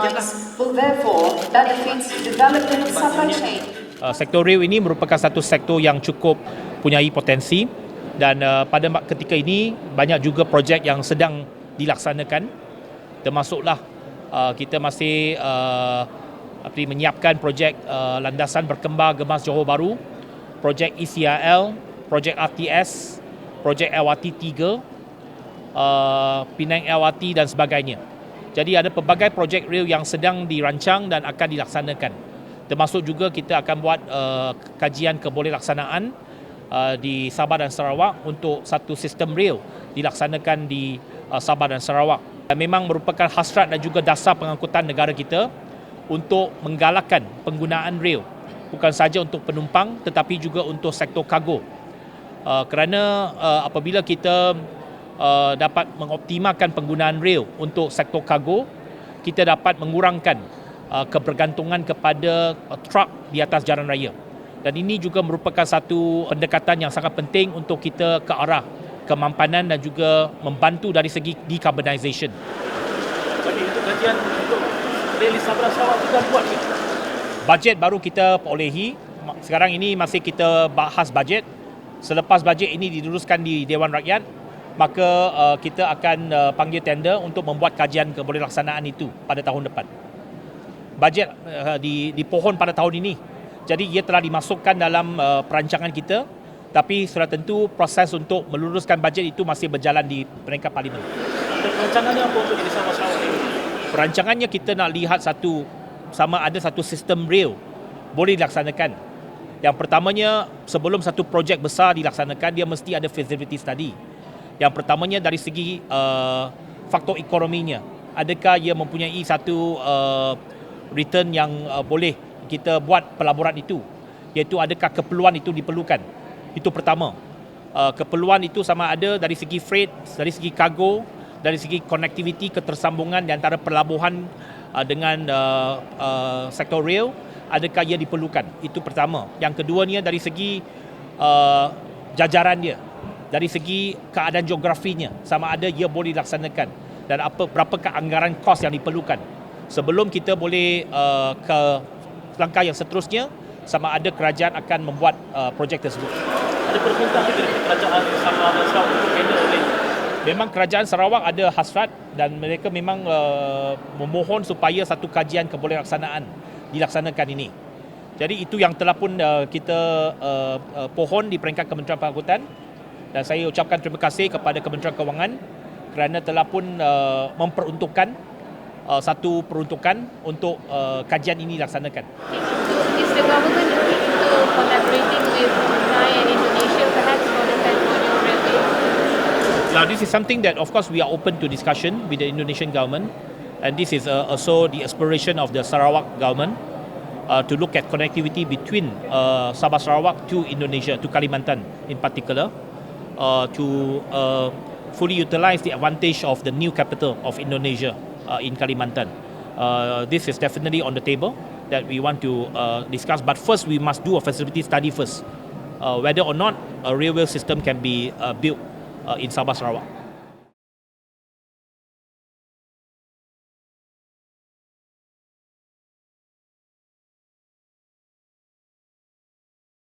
margins will therefore benefit development supply chain. Sektor rail ini merupakan satu sektor yang cukup punyai potensi dan pada ketika ini banyak juga projek yang sedang dilaksanakan, termasuklah kita masih menyiapkan projek landasan berkembar Gemas Johor Bahru, projek ECRL, projek RTS, projek LRT 3, Penang LRT dan sebagainya. Jadi ada pelbagai projek rail yang sedang dirancang dan akan dilaksanakan. Termasuk juga kita akan buat kajian kebolehaksanaan di Sabah dan Sarawak untuk satu sistem rail dilaksanakan di Sabah dan Sarawak. Memang merupakan hasrat dan juga dasar pengangkutan negara kita untuk menggalakkan penggunaan rail, bukan saja untuk penumpang tetapi juga untuk sektor kargo. Kerana apabila kita dapat mengoptimalkan penggunaan rail untuk sektor kargo, kita dapat mengurangkan kebergantungan kepada truk di atas jalan raya. Dan ini juga merupakan satu pendekatan yang sangat penting untuk kita ke arah kemampanan dan juga membantu dari segi decarbonisation. Jadi untuk kajian untuk rail di Sabah Sarawak juga buat ke? Bajet baru kita perolehi. Sekarang ini masih kita bahas bajet. Selepas bajet ini diluluskan di Dewan Rakyat, maka kita akan panggil tender untuk membuat kajian kebolehaksanaan itu pada tahun depan. Bajet dipohon pada tahun ini. Jadi ia telah dimasukkan dalam perancangan kita, tapi sudah tentu proses untuk meluluskan bajet itu masih berjalan di peringkat parlimen. Perancangannya apa untuk di Sabah Sarawak ini? Perancangannya kita nak lihat sama ada satu sistem rail boleh dilaksanakan. Yang pertamanya, sebelum satu projek besar dilaksanakan, dia mesti ada feasibility study. Yang pertamanya dari segi faktor ekonominya. Adakah ia mempunyai satu return yang boleh kita buat pelaburan itu? Iaitu adakah keperluan itu diperlukan? Itu pertama. Keperluan itu sama ada dari segi freight, dari segi kargo, dari segi connectivity, ketersambungan di antara pelabuhan dengan sektor rail, adakah ia diperlukan? Itu pertama. Yang keduanya dari segi jajaran dia, dari segi keadaan geografinya, sama ada ia boleh dilaksanakan dan berapakah anggaran kos yang diperlukan sebelum kita boleh ke langkah yang seterusnya, sama ada kerajaan akan membuat projek tersebut. Ada permintaan dari kerajaan Sabah dan Sarawak untuk tender rail? Memang kerajaan Sarawak ada hasrat dan mereka memang memohon supaya satu kajian kebolehaksanaan dilaksanakan ini. Jadi itu yang telah pun kita pohon di peringkat Kementerian Pengangkutan, dan saya ucapkan terima kasih kepada Kementerian Kewangan kerana telah pun memperuntukkan satu peruntukan untuk kajian ini dilaksanakan. Is the government looking into collaborating with Brunei and Indonesia perhaps for the California railway? Now, this is something that, of course, we are open to discussion with the Indonesian government, and this is also the aspiration of the Sarawak government to look at connectivity between Sabah Sarawak to Indonesia, to Kalimantan in particular, to fully utilize the advantage of the new capital of Indonesia in Kalimantan. This is definitely on the table that we want to discuss, but first we must do a feasibility study first, whether or not a railway system can be built in Sabah Sarawak.